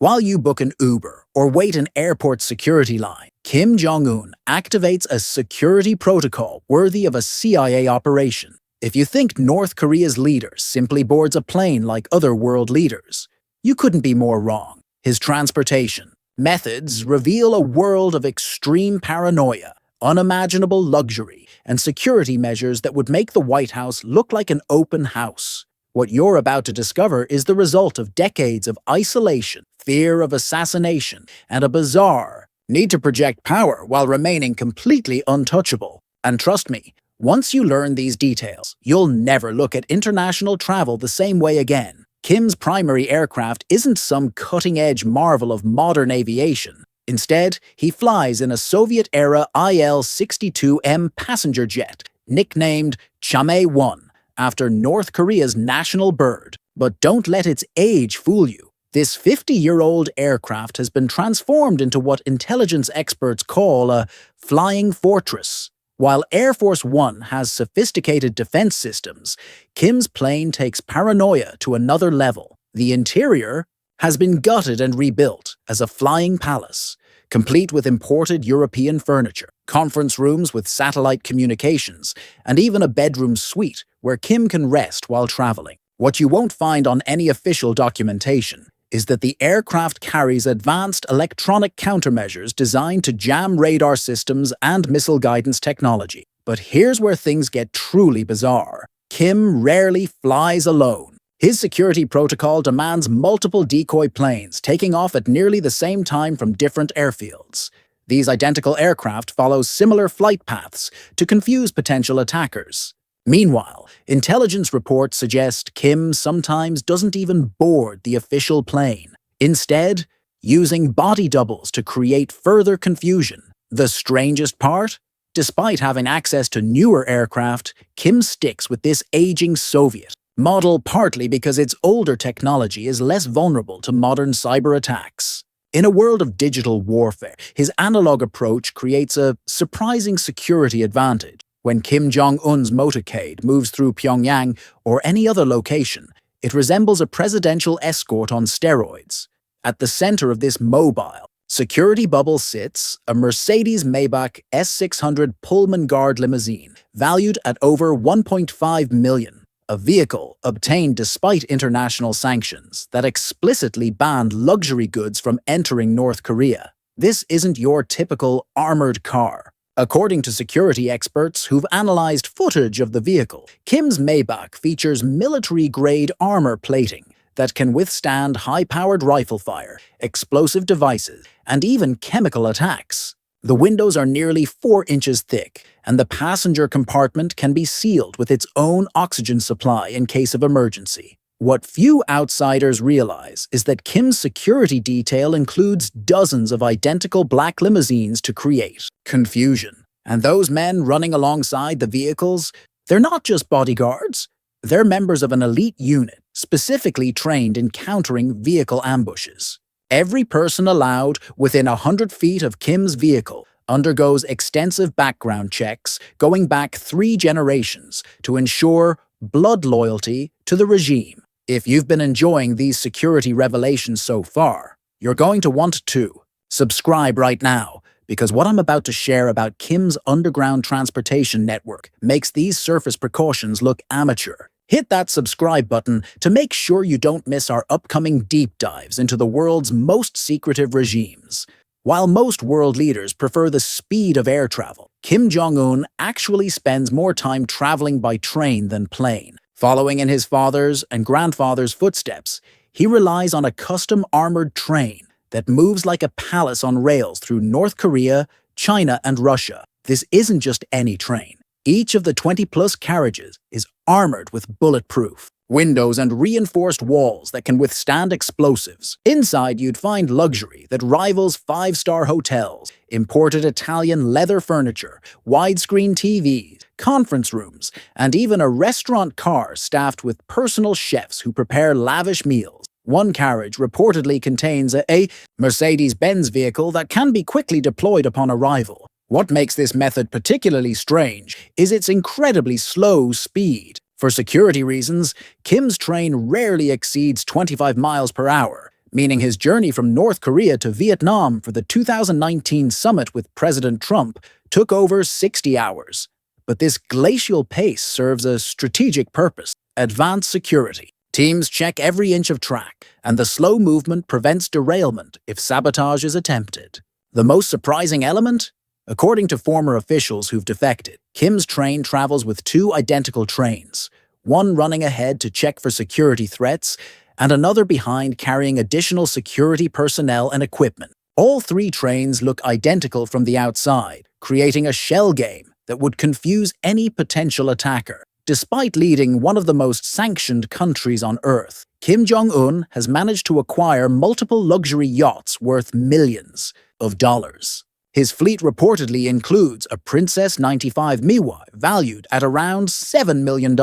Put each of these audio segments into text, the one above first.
While you book an Uber or wait an airport security line, Kim Jong Un activates a security protocol worthy of a CIA operation. If you think North Korea's leader simply boards a plane like other world leaders, you couldn't be more wrong. His transportation methods reveal a world of extreme paranoia, unimaginable luxury, and security measures that would make the White House look like an open house. What you're about to discover is the result of decades of isolation, fear of assassination, and a bizarre need to project power while remaining completely untouchable. And trust me, once you learn these details, you'll never look at international travel the same way again. Kim's primary aircraft isn't some cutting-edge marvel of modern aviation. Instead, he flies in a Soviet-era IL-62M passenger jet, nicknamed Chame-1, after North Korea's national bird. But don't let its age fool you. This 50-year-old aircraft has been transformed into what intelligence experts call a flying fortress. While Air Force One has sophisticated defense systems, Kim's plane takes paranoia to another level. The interior has been gutted and rebuilt as a flying palace, complete with imported European furniture, conference rooms with satellite communications, and even a bedroom suite where Kim can rest while traveling. What you won't find on any official documentation is that the aircraft carries advanced electronic countermeasures designed to jam radar systems and missile guidance technology. But here's where things get truly bizarre. Kim rarely flies alone. His security protocol demands multiple decoy planes taking off at nearly the same time from different airfields. These identical aircraft follow similar flight paths to confuse potential attackers. Meanwhile, intelligence reports suggest Kim sometimes doesn't even board the official plane, instead using body doubles to create further confusion. The strangest part? Despite having access to newer aircraft, Kim sticks with this aging Soviet model partly because its older technology is less vulnerable to modern cyber attacks. In a world of digital warfare, his analog approach creates a surprising security advantage. When Kim Jong Un's motorcade moves through Pyongyang or any other location, it resembles a presidential escort on steroids. At the center of this mobile security bubble sits a Mercedes-Maybach S600 Pullman Guard limousine, valued at over $1.5 million, a vehicle obtained despite international sanctions that explicitly banned luxury goods from entering North Korea. This isn't your typical armored car. According to security experts who've analyzed footage of the vehicle, Kim's Maybach features military-grade armor plating that can withstand high-powered rifle fire, explosive devices, and even chemical attacks. The windows are nearly 4 inches thick, and the passenger compartment can be sealed with its own oxygen supply in case of emergency. What few outsiders realize is that Kim's security detail includes dozens of identical black limousines to create confusion. And those men running alongside the vehicles, they're not just bodyguards. They're members of an elite unit specifically trained in countering vehicle ambushes. Every person allowed within 100 feet of Kim's vehicle undergoes extensive background checks going back 3 generations to ensure blood loyalty to the regime. If you've been enjoying these security revelations so far, you're going to want to subscribe right now, because what I'm about to share about Kim's underground transportation network makes these surface precautions look amateur. Hit that subscribe button to make sure you don't miss our upcoming deep dives into the world's most secretive regimes. While most world leaders prefer the speed of air travel, Kim Jong Un actually spends more time traveling by train than plane. Following in his father's and grandfather's footsteps, he relies on a custom-armored train that moves like a palace on rails through North Korea, China, and Russia. This isn't just any train. Each of the 20-plus carriages is armored with bulletproof windows and reinforced walls that can withstand explosives. Inside, you'd find luxury that rivals 5-star hotels, imported Italian leather furniture, widescreen TVs, conference rooms, and even a restaurant car staffed with personal chefs who prepare lavish meals. One carriage reportedly contains a Mercedes-Benz vehicle that can be quickly deployed upon arrival. What makes this method particularly strange is its incredibly slow speed. For security reasons, Kim's train rarely exceeds 25 miles per hour, meaning his journey from North Korea to Vietnam for the 2019 summit with President Trump took over 60 hours. But this glacial pace serves a strategic purpose: advanced security. Teams check every inch of track, and the slow movement prevents derailment if sabotage is attempted. The most surprising element? According to former officials who've defected, Kim's train travels with two identical trains, one running ahead to check for security threats, and another behind carrying additional security personnel and equipment. All three trains look identical from the outside, creating a shell game that would confuse any potential attacker. Despite leading one of the most sanctioned countries on Earth, Jong Un has managed to acquire multiple luxury yachts worth millions of dollars. His fleet reportedly includes a Princess 95 Miwai valued at around $7 million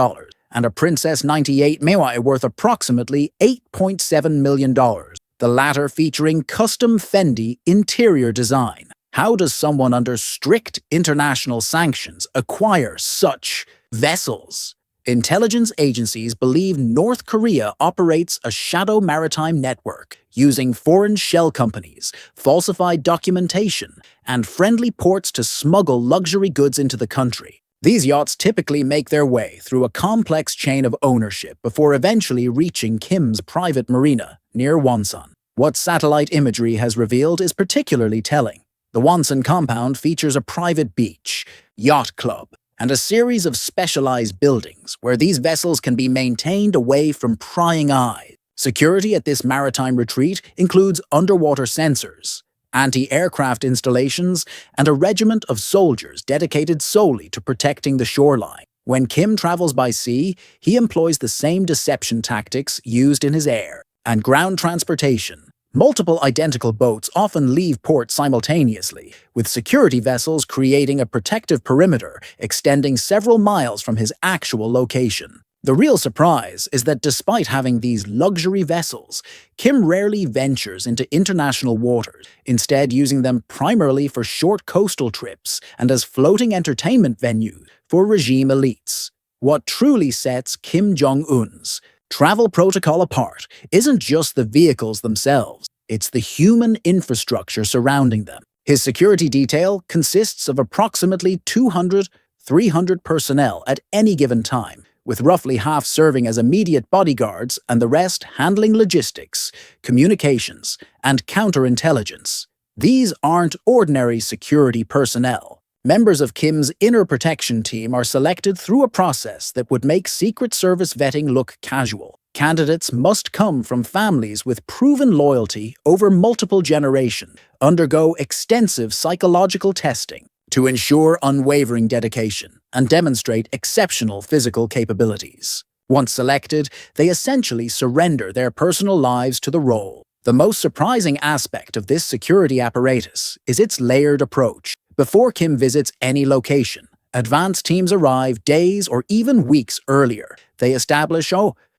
and a Princess 98 Miwai worth approximately $8.7 million, the latter featuring custom Fendi interior design. How does someone under strict international sanctions acquire such vessels? Intelligence agencies believe North Korea operates a shadow maritime network using foreign shell companies, falsified documentation, and friendly ports to smuggle luxury goods into the country. These yachts typically make their way through a complex chain of ownership before eventually reaching Kim's private marina near Wonsan. What satellite imagery has revealed is particularly telling. The Wonsan compound features a private beach, yacht club, and a series of specialized buildings where these vessels can be maintained away from prying eyes. Security at this maritime retreat includes underwater sensors, anti-aircraft installations, and a regiment of soldiers dedicated solely to protecting the shoreline. When Kim travels by sea, he employs the same deception tactics used in his air and ground transportation. Multiple identical boats often leave port simultaneously, with security vessels creating a protective perimeter extending several miles from his actual location. The real surprise is that despite having these luxury vessels, Kim rarely ventures into international waters, instead using them primarily for short coastal trips and as floating entertainment venues for regime elites. What truly sets Kim Jong Un's travel protocol apart isn't just the vehicles themselves, it's the human infrastructure surrounding them. His security detail consists of approximately 200-300 personnel at any given time, with roughly half serving as immediate bodyguards and the rest handling logistics, communications, and counterintelligence. These aren't ordinary security personnel. Members of Kim's inner protection team are selected through a process that would make Secret Service vetting look casual. Candidates must come from families with proven loyalty over multiple generations, undergo extensive psychological testing to ensure unwavering dedication, and demonstrate exceptional physical capabilities. Once selected, they essentially surrender their personal lives to the role. The most surprising aspect of this security apparatus is its layered approach. Before Kim visits any location, advanced teams arrive days or even weeks earlier. They establish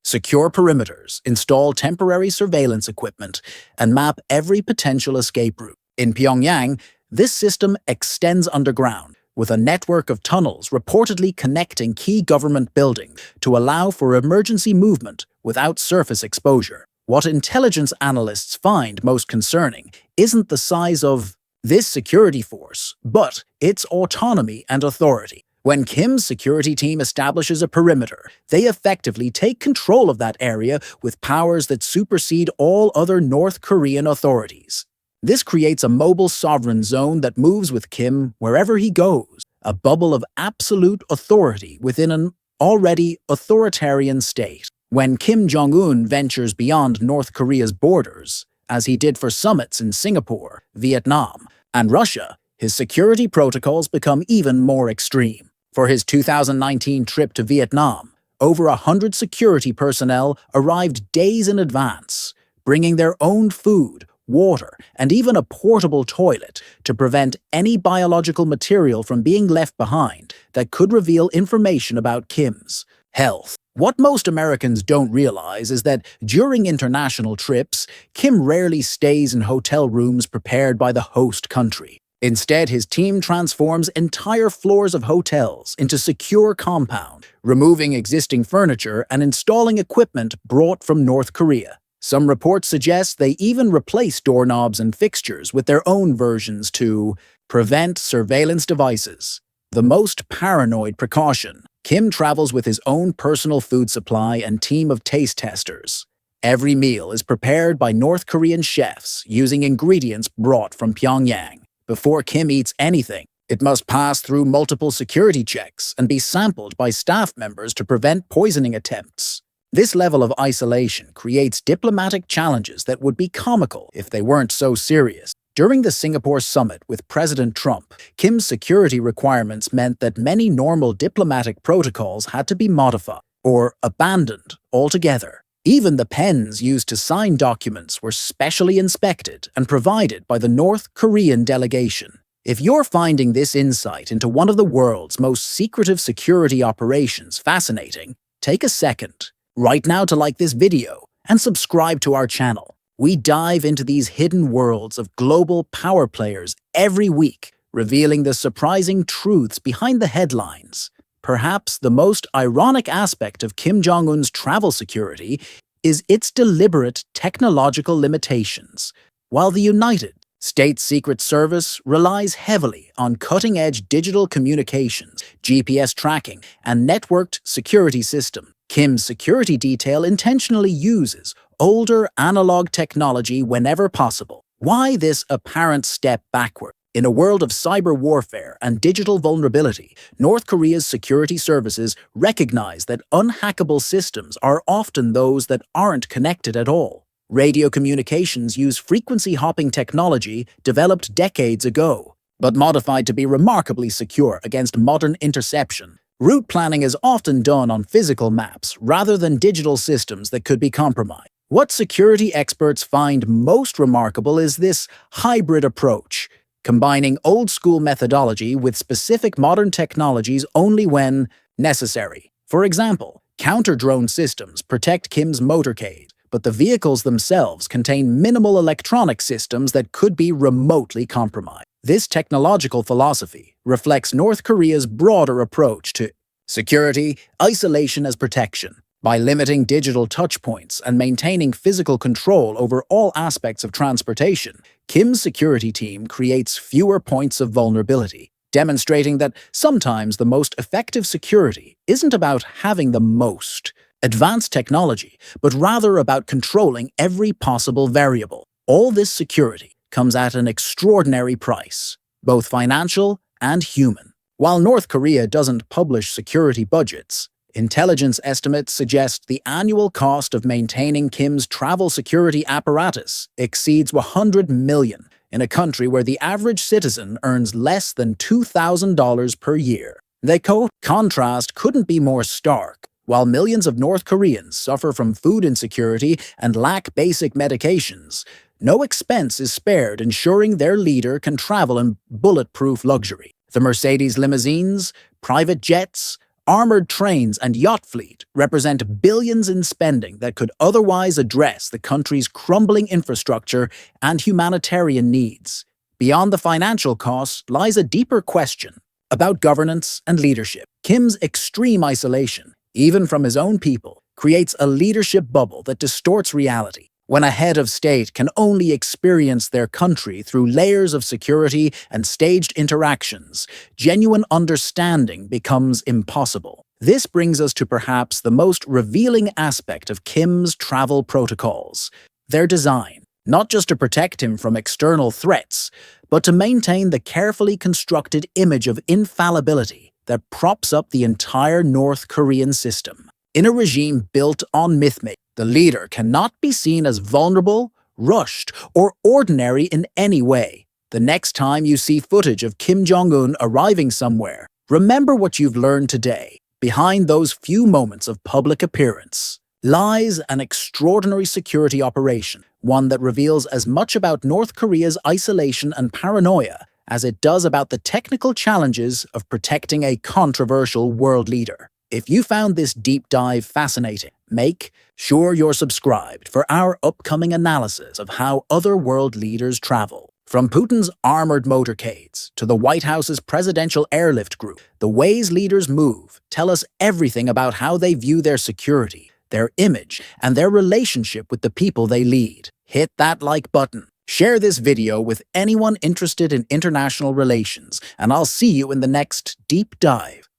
secure perimeters, install temporary surveillance equipment, and map every potential escape route. In Pyongyang, this system extends underground, with a network of tunnels reportedly connecting key government buildings to allow for emergency movement without surface exposure. What intelligence analysts find most concerning isn't the size of this security force, but its autonomy and authority. When Kim's security team establishes a perimeter, they effectively take control of that area with powers that supersede all other North Korean authorities. This creates a mobile sovereign zone that moves with Kim wherever he goes, a bubble of absolute authority within an already authoritarian state. When Kim Jong Un ventures beyond North Korea's borders, as he did for summits in Singapore, Vietnam, and Russia, his security protocols become even more extreme. For his 2019 trip to Vietnam, over 100 security personnel arrived days in advance, bringing their own food, water, and even a portable toilet to prevent any biological material from being left behind that could reveal information about Kim's health. What most Americans don't realize is that during international trips, Kim rarely stays in hotel rooms prepared by the host country. Instead, his team transforms entire floors of hotels into secure compounds, removing existing furniture and installing equipment brought from North Korea. Some reports suggest they even replace doorknobs and fixtures with their own versions to prevent surveillance devices. The most paranoid precaution. Kim travels with his own personal food supply and team of taste testers. Every meal is prepared by North Korean chefs using ingredients brought from Pyongyang. Before Kim eats anything, it must pass through multiple security checks and be sampled by staff members to prevent poisoning attempts. This level of isolation creates diplomatic challenges that would be comical if they weren't so serious. During the Singapore summit with President Trump, Kim's security requirements meant that many normal diplomatic protocols had to be modified or abandoned altogether. Even the pens used to sign documents were specially inspected and provided by the North Korean delegation. If you're finding this insight into one of the world's most secretive security operations fascinating, take a second right now to like this video and subscribe to our channel. We dive into these hidden worlds of global power players every week, revealing the surprising truths behind the headlines. Perhaps the most ironic aspect of Kim Jong Un's travel security is its deliberate technological limitations. While the United States Secret Service relies heavily on cutting-edge digital communications, GPS tracking, and networked security systems, Kim's security detail intentionally uses older analog technology whenever possible. Why this apparent step backward? In a world of cyber warfare and digital vulnerability, North Korea's security services recognize that unhackable systems are often those that aren't connected at all. Radio communications use frequency-hopping technology developed decades ago, but modified to be remarkably secure against modern interception. Route planning is often done on physical maps rather than digital systems that could be compromised. What security experts find most remarkable is this hybrid approach, combining old-school methodology with specific modern technologies only when necessary. For example, counter-drone systems protect Kim's motorcade, but the vehicles themselves contain minimal electronic systems that could be remotely compromised. This technological philosophy reflects North Korea's broader approach to security, isolation as protection. By limiting digital touchpoints and maintaining physical control over all aspects of transportation, Kim's security team creates fewer points of vulnerability, demonstrating that sometimes the most effective security isn't about having the most advanced technology, but rather about controlling every possible variable. All this security comes at an extraordinary price, both financial and human. While North Korea doesn't publish security budgets, intelligence estimates suggest the annual cost of maintaining Kim's travel security apparatus exceeds $100 million in a country where the average citizen earns less than $2,000 per year. The contrast couldn't be more stark. While millions of North Koreans suffer from food insecurity and lack basic medications, no expense is spared ensuring their leader can travel in bulletproof luxury. The Mercedes limousines, private jets, armored trains, and yacht fleet represent billions in spending that could otherwise address the country's crumbling infrastructure and humanitarian needs. Beyond the financial costs lies a deeper question about governance and leadership. Kim's extreme isolation, even from his own people, creates a leadership bubble that distorts reality. When a head of state can only experience their country through layers of security and staged interactions, genuine understanding becomes impossible. This brings us to perhaps the most revealing aspect of Kim's travel protocols: their design, not just to protect him from external threats, but to maintain the carefully constructed image of infallibility that props up the entire North Korean system. In a regime built on myth-making, the leader cannot be seen as vulnerable, rushed, or ordinary in any way. The next time you see footage of Kim Jong Un arriving somewhere, remember what you've learned today. Behind those few moments of public appearance lies an extraordinary security operation, one that reveals as much about North Korea's isolation and paranoia as it does about the technical challenges of protecting a controversial world leader. If you found this deep dive fascinating, make sure you're subscribed for our upcoming analysis of how other world leaders travel. From Putin's armored motorcades to the White House's presidential airlift group, the ways leaders move tell us everything about how they view their security, their image, and their relationship with the people they lead. Hit that like button. Share this video with anyone interested in international relations, and I'll see you in the next deep dive.